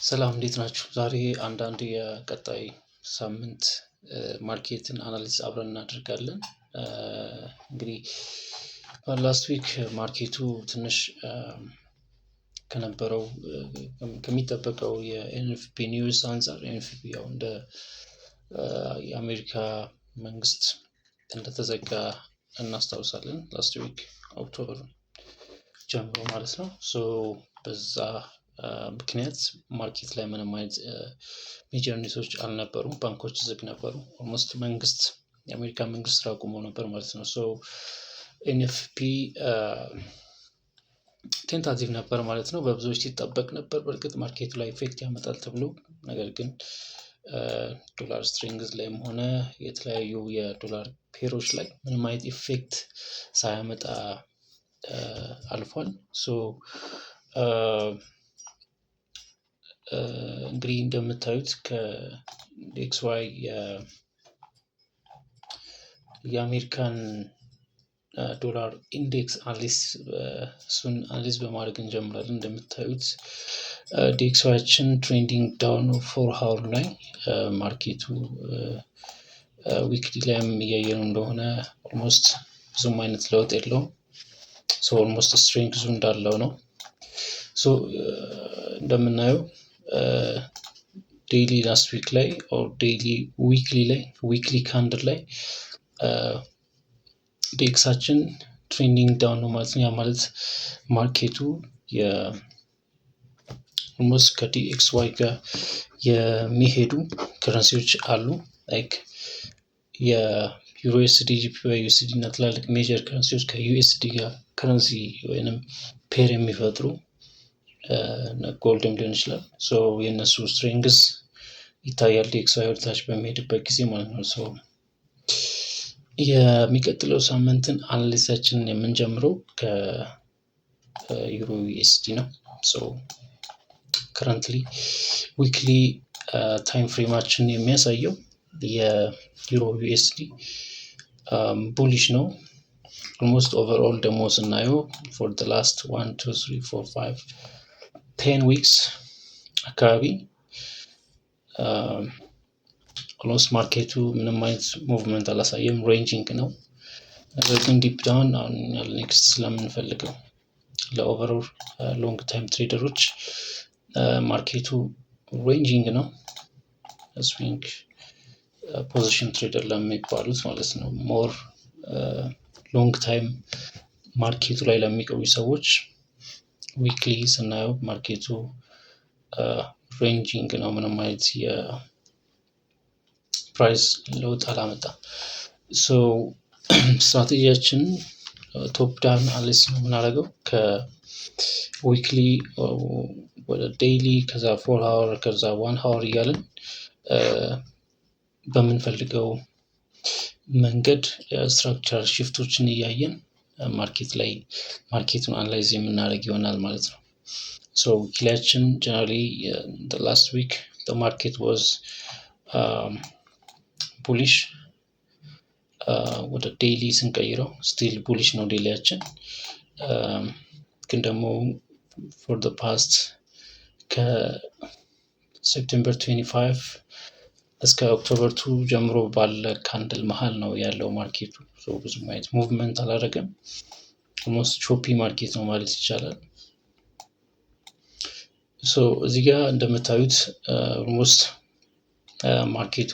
ሰላም እንዴት ናችሁ? ዛሬ አንዳንድ የቀጣይ ሳምንት ማርኬትን አናሊዝ አብረን እናደርጋለን። እንግዲህ ላስት ዊክ ማርኬቱ ትንሽ ከነበረው ከሚጠበቀው የኤንኤፍፒ ኒውስ አንጻር ኤንኤፍፒ ያው እንደ የአሜሪካ መንግስት እንደተዘጋ እናስታውሳለን። ላስት ዊክ ኦክቶበር ጀምሮ ማለት ነው። በዛ ምክንያት ማርኬት ላይ ምንም አይነት ሜጀር ኒውሶች አልነበሩም። ባንኮች ዝግ ነበሩ። ኦልሞስት መንግስት የአሜሪካ መንግስት ስራ አቁሞ ነበር ማለት ነው። ኤንኤፍፒ ቴንታቲቭ ነበር ማለት ነው። በብዙዎች ሲጠበቅ ነበር በእርግጥ ማርኬቱ ላይ ኢፌክት ያመጣል ተብሎ። ነገር ግን ዶላር ስትሪንግዝ ላይም ሆነ የተለያዩ የዶላር ፔሮች ላይ ምንም አይነት ኢፌክት ሳያመጣ አልፏል። እንግዲህ እንደምታዩት ከኤክስዋይ የአሜሪካን ዶላር ኢንዴክስ እሱን አናሊዝ በማድረግ እንጀምራለን። እንደምታዩት ዲኤክስዋይችን ትሬንዲንግ ዳውን 4 ሃወር ላይ ማርኬቱ ዊክሊ ላይም እያየነው እንደሆነ ኦልሞስት ብዙም አይነት ለውጥ የለውም። ኦልሞስት ስትሬንግዙ እንዳለው ነው። እንደምናየው ዴይሊ ላስት ዊክ ላይ ኦር ዴይሊ ዊክሊ ካንድል ላይ ዲኤክሳችን ትሬንዲንግ ዳውን ነው ማለት ነው። ያ ማለት ማርኬቱ ኦልሞስት ከዲኤክስዋይ ጋር የሚሄዱ ከረንሲዎች አሉ። ላይክ የዩኤስዲ ጂፒዋይ ዩኤስዲ እና ትላልቅ ሜጀር ከረንሲዎች ከዩኤስዲ ጋር ከረንሲ ወይንም ፔር የሚፈጥሩ ጎልድም ሊሆን ይችላል። የእነሱ ስትሬንግዝ ይታያል ዲኤክስዋይ ወደታች በሚሄድበት ጊዜ ማለት ነው። የሚቀጥለው ሳምንትን አናሊዛችንን የምንጀምረው ከዩሮ ዩኤስዲ ነው። ከረንትሊ ዊክሊ ታይም ፍሬማችን የሚያሳየው የዩሮ ዩኤስዲ ቡሊሽ ነው። ኦልሞስት ኦቨርኦል ደግሞ ስናየው ፎር ዘ ላስት 1 2 3 4 5 10 ዊክስ አካባቢ ኦልሞስት ማርኬቱ ምንም አይነት ሙቭመንት አላሳየም፣ ሬንጂንግ ነው። ነገር ግን ዲፕ ዳውን አሁን ኔክስት ስለምንፈልገው ለኦቨርኦል ሎንግ ታይም ትሬደሮች ማርኬቱ ሬንጂንግ ነው። ስዊንግ ፖዚሽን ትሬደር ለሚባሉት ማለት ነው። ሞር ሎንግ ታይም ማርኬቱ ላይ ለሚቆዩ ሰዎች ዊክሊ ስናየው ማርኬቱ ሬንጂንግ ነው። ምንም አይነት የፕራይስ ለውጥ አላመጣም። ስትራቴጂያችን ቶፕ ዳውን አናሊሲስ ነው የምናደርገው ከዊክሊ ወደ ዴይሊ ከዛ 4 ሃወር ከዛ 1 ሃወር እያለን በምንፈልገው መንገድ ስትራክቸር ሽፍቶችን እያየን ማርኬቱን አናላይዝ የምናደርግ ይሆናል ማለት ነው። ዊክሊያችን ጀነራሊ the last week the market was bullish ወደ ዴይሊ ስንቀይረው ስቲል ቡሊሽ ነው ዴይሊያችን። ግን ደግሞ for the past ከሴፕቴምበር 25 እስከ ኦክቶበር 2 ጀምሮ ባለ ካንድል መሃል ነው ያለው ማርኬቱ። ብዙም አይነት ሙቭመንት አላደረገም። ኦልሞስት ቾፒ ማርኬት ነው ማለት ይቻላል። እዚህ ጋር እንደምታዩት ኦልሞስት ማርኬቱ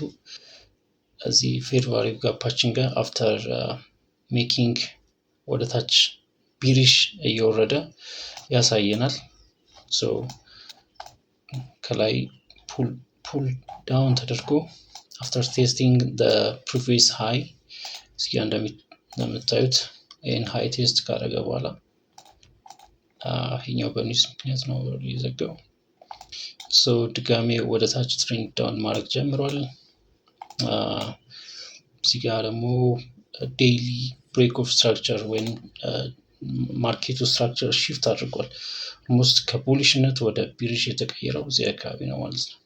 እዚህ ፌር ቫልዩ ጋፓችን ጋር አፍተር ሜኪንግ ወደታች ቢሪሽ እየወረደ ያሳየናል። ከላይ ፑል ዳውን ተደርጎ አፍተር ቴስቲንግ the previous high እዚህ ጋር እንደምታዩት ይህን ሃይ ቴስት ካደረገ በኋላ ይሄኛው በኒውስ ምክንያት ነው የዘጋው። ድጋሜ ወደታች ትሬንድ ዳውን ማድረግ ጀምሯል። እዚህ ጋር ደግሞ ዴይሊ ብሬክ ኦፍ ስትራክቸር ወይም ማርኬቱ ስትራክቸር ሽፍት አድርጓል። ኦልሞስት ከቡሊሽነት ወደ ቢሪሽ የተቀየረው እዚህ አካባቢ ነው ማለት ነው።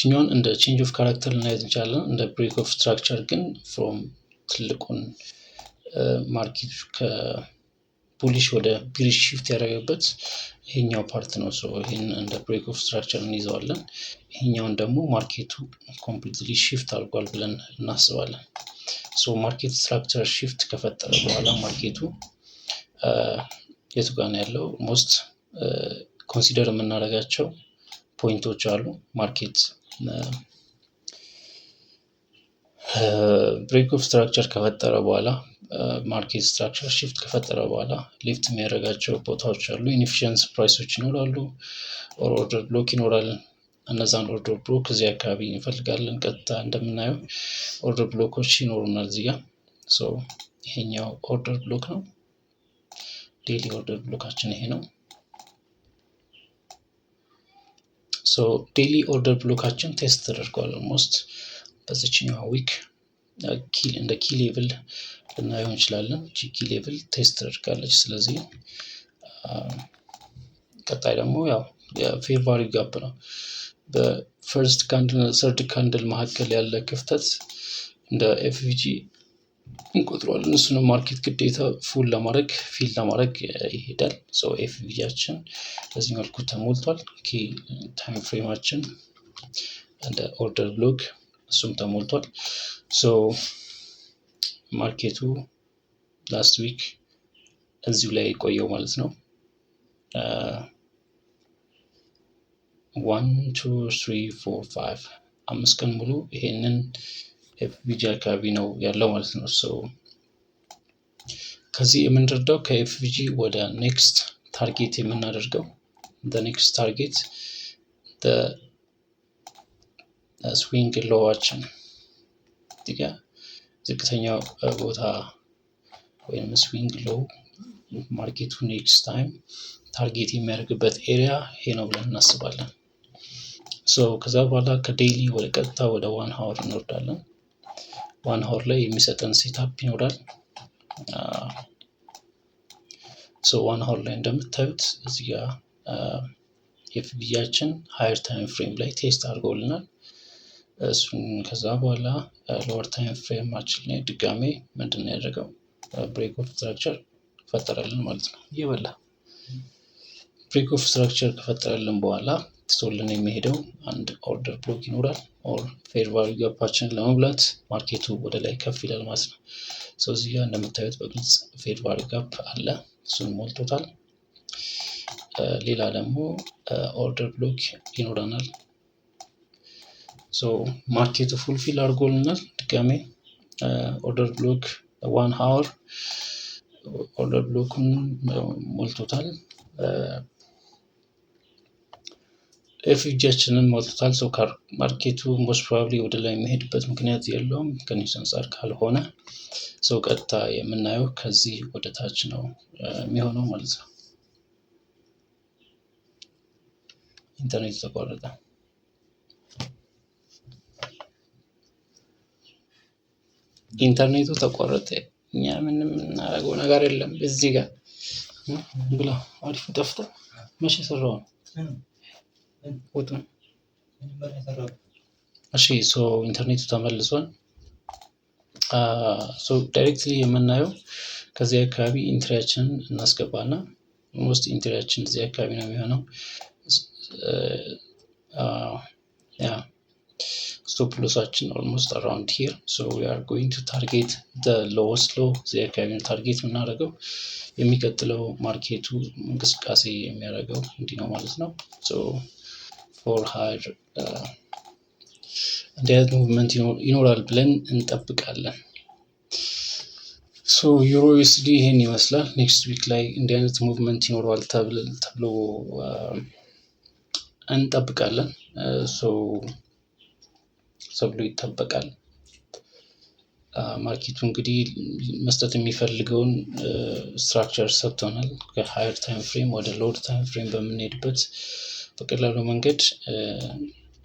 እኛውን እንደ ቼንጅ ኦፍ ካራክተር ልናየት እንችላለን። እንደ ብሬክ ኦፍ ስትራክቸር ግን ፍሮም ትልቁን ማርኬቱ ቡሊሽ ወደ ቢሪሽ ሽፍት ያደረገበት ይሄኛው ፓርት ነው። ሶ ይሄን እንደ ብሬክ ኦፍ ስትራክቸር እንይዘዋለን። ይሄኛውን ደግሞ ማርኬቱ ኮምፕሊትሊ ሽፍት አድርጓል ብለን እናስባለን። ሶ ማርኬት ስትራክቸር ሽፍት ከፈጠረ በኋላ ማርኬቱ የቱ ጋር ነው ያለው? ሞስት ኮንሲደር የምናደርጋቸው ፖይንቶች አሉ። ማርኬት ብሬክ ኦፍ ስትራክቸር ከፈጠረ በኋላ ማርኬት ስትራክቸር ሽፍት ከፈጠረ በኋላ ሊፍት የሚያደርጋቸው ቦታዎች አሉ። ኢንኤፊሽንስ ፕራይሶች ይኖራሉ፣ ኦርደር ብሎክ ይኖራል። እነዛን ኦርደር ብሎክ እዚህ አካባቢ እንፈልጋለን። ቀጥታ እንደምናየው ኦርደር ብሎኮች ይኖሩናል እዚህ ጋር። ሶ ይሄኛው ኦርደር ብሎክ ነው። ዴይሊ ኦርደር ብሎካችን ይሄ ነው። ሶ ዴይሊ ኦርደር ብሎካችን ቴስት ተደርጓል። ኦልሞስት በዚችኛዋ ዊክ እንደ ኪ ሌቭል ልናየው እንችላለን። ኪ ሌቭል ቴስት ተደርጋለች። ስለዚህ ቀጣይ ደግሞ ያው የፌር ቫልዩ ጋፕ ነው። በፈርስት ካንድል እና ሰርድ ካንድል መካከል ያለ ክፍተት እንደ ኤፍቪጂ እንቆጥረዋለን። እሱንም ማርኬት ግዴታ ፊል ለማድረግ ይሄዳል። ሶ ኤፍቪጂያችን በዚህ መልኩ ተሞልቷል። ኪ ታይም ፍሬማችን እንደ ኦርደር ብሎክ እሱም ተሞልቷል። ሶ ማርኬቱ ላስት ዊክ እዚሁ ላይ ቆየው ማለት ነው። 1 2 3 4 5 5 ቀን ሙሉ ይሄንን ኤፍቪጂ አካባቢ ነው ያለው ማለት ነው። ሶ ከዚህ የምንረዳው ከኤፍቪጂ ወደ ኔክስት ታርጌት የምናደርገው ኔክስት ታርጌት ስዊንግ ሎዋችን እዚጋ ዝቅተኛው ቦታ ወይም ስዊንግ ሎው ማርኬቱ ኔክስት ታይም ታርጌት የሚያደርግበት ኤሪያ ይሄ ነው ብለን እናስባለን። ሶ ከዛ በኋላ ከዴይሊ ወደ ቀጥታ ወደ 1 ሃወር እንወርዳለን። 1 ሃወር ላይ የሚሰጠን ሴታፕ ይኖራል። ሶ 1 ሃወር ላይ እንደምታዩት እዚህ ጋር ኤፍቪጂያችን ሃየር ታይም ፍሬም ላይ ቴስት አድርጎልናል። እሱን ከዛ በኋላ ሎወር ታይም ፍሬማችን ላይ ድጋሜ ምንድን ነው ያደረገው? ብሬክ ኦፍ ስትራክቸር ፈጠረልን ማለት ነው። እየበላ ብሬክ ኦፍ ስትራክቸር ከፈጠረልን በኋላ ትቶልን የሚሄደው አንድ ኦርደር ብሎክ ይኖራል። ኦር ፌር ቫልዩ ጋፓችንን ለመሙላት ማርኬቱ ወደ ላይ ከፍ ይላል ማለት ነው። ሶ እዚህ ጋር እንደምታዩት በግልጽ ፌር ቫልዩ ጋፕ አለ፣ እሱን ሞልቶታል። ሌላ ደግሞ ኦርደር ብሎክ ይኖረናል። ሶ ማርኬቱ ፉልፊል አድርጎልናል። ድጋሜ ኦርደር ብሎክ 1 ሃወር ኦርደር ብሎኩን ሞልቶታል። ኤፍቪጂያችንን ሞልቶታል። ሶ ማርኬቱ ሞስት ፕሮባብሊ ወደ ላይ የሚሄድበት ምክንያት የለውም ከኒውስ አንጻር ካልሆነ። ሶ ቀጥታ የምናየው ከዚህ ወደ ታች ነው የሚሆነው ማለት ነው። ኢንተርኔት ተቋረጠ። ኢንተርኔቱ ተቋረጠ። እኛ ምንም እናደርገው ነገር የለም። እዚህ ጋር ብላ አሪፍ ጠፍቶ መቼ ሰራው ነው ወጥ ነው። እሺ ሶ ኢንተርኔቱ ተመልሷል። ሶ ዳይሬክትሊ የምናየው ከዚህ አካባቢ ኢንትሪያችንን እናስገባና ሞስት ኢንትሪያችን እዚህ አካባቢ ነው የሚሆነው። ያ ስቶፕ ሎሳችን ኦልሞስት አራውንድ ሂር። ሶ ዊ አር ጎይንግ ቱ ታርጌት ዘ ሎወስት ሎ እዚህ አካባቢ ነው ታርጌት የምናደርገው። የሚቀጥለው ማርኬቱ እንቅስቃሴ የሚያደርገው እንዲህ ነው ማለት ነው። ሶ ፎር ሃየር እንዲህ አይነት ሙቭመንት ይኖራል ብለን እንጠብቃለን። ሶ ዩሮ ዩኤስዲ ይሄን ይመስላል። ኔክስት ዊክ ላይ እንዲህ አይነት ሙቭመንት ይኖረዋል ተብሎ እንጠብቃለን። ሶ ተብሎ ይጠበቃል። ማርኬቱ እንግዲህ መስጠት የሚፈልገውን ስትራክቸር ሰጥቶናል። ከሃየር ታይም ፍሬም ወደ ሎወር ታይም ፍሬም በምንሄድበት በቀላሉ መንገድ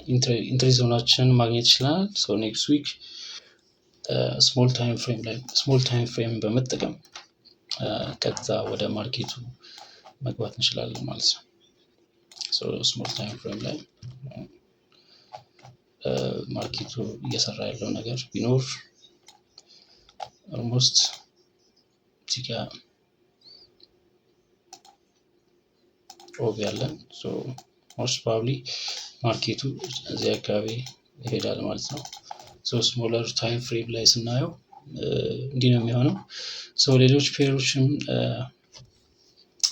ኢንትሪ ዞናችንን ማግኘት ይችላል። ሶ ኔክስት ዊክ ስሞል ታይም ፍሬም በመጠቀም ቀጥታ ወደ ማርኬቱ መግባት እንችላለን ማለት ነው። ሶ ስሞል ታይም ፍሬም ላይ ማርኬቱ እየሰራ ያለው ነገር ቢኖር ኦልሞስት እዚህ ጋር ኦቭ ያለን ሞስት ፕሮባብሊ ማርኬቱ እዚህ አካባቢ ይሄዳል ማለት ነው። ስሞለር ታይም ፍሬም ላይ ስናየው እንዲህ ነው የሚሆነው። ሌሎች ፔሮችም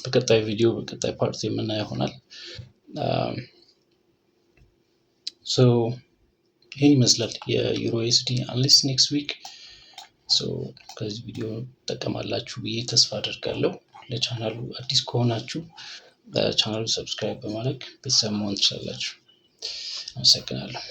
በቀጣይ ቪዲዮ በቀጣይ ፓርት የምናየው ይሆናል። ይህን ይመስላል የዩሮ ዩኤስዲ አንሊስት ኔክስት ዊክ። ከዚህ ቪዲዮ ትጠቀማላችሁ ብዬ ተስፋ አደርጋለሁ። ለቻናሉ አዲስ ከሆናችሁ ቻናሉ ሰብስክራይብ በማድረግ ቤተሰብ መሆን ትችላላችሁ። አመሰግናለሁ።